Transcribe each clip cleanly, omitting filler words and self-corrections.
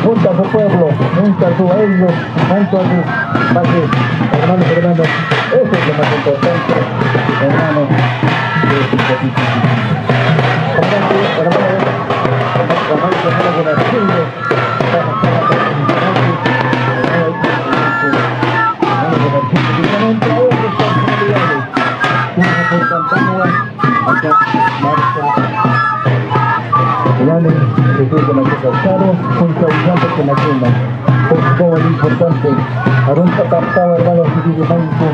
Junto a su pueblo, junto a su ellos, junto a sus padres, hermanos, eso es lo más importante, hermanos. Como es importante, para un captado hermano que vive manco,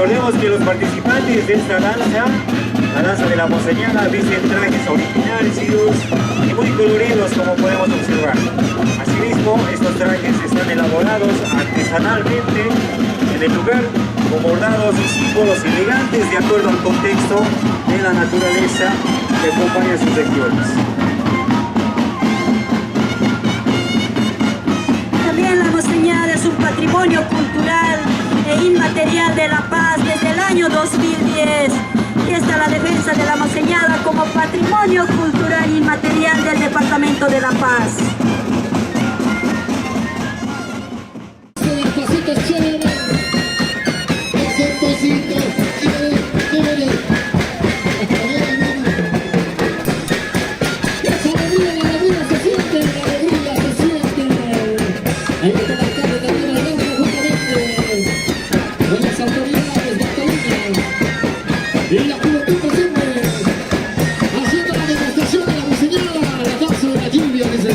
Recordemos que los participantes de esta danza, la danza de la monseñada, visten trajes originarios y muy coloridos, como podemos observar. Asimismo, estos trajes están elaborados artesanalmente en el lugar con bordados y símbolos elegantes de acuerdo al contexto de la naturaleza que acompaña sus regiones. También la monseñada es un patrimonio cultural e inmaterial de La Paz desde el año 2010. Y está la defensa de la monseñada como patrimonio cultural inmaterial del departamento de La Paz. Y la juventud presente, haciendo la demostración de la monseñada, la danza de la lluvia, dice.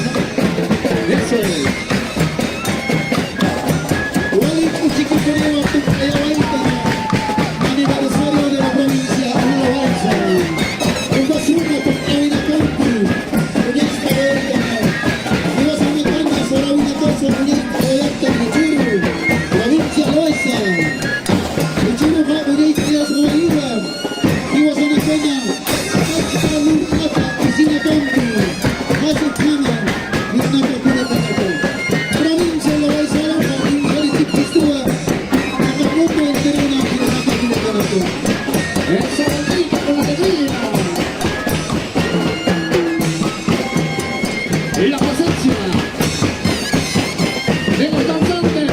Eso es. Wally, chiquito, aniversario de la provincia de La Balsa. Un vacío por Avina Country, proyecto de y vas a meter una sola una cosa, proyecto de provincia de Loaiza. El chino va a venir y a su ayuda. He was on the Kenya, Piscina Tonti, Hazel Kama, Minapa Pinapanato. Provincia de Loaiza, Inhariti Pistua, Nakamoto en Terena, Minapa Pinapanato. Esa bandita con la alegría. Y la presencia de los danzantes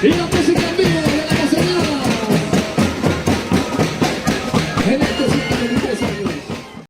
y la presencia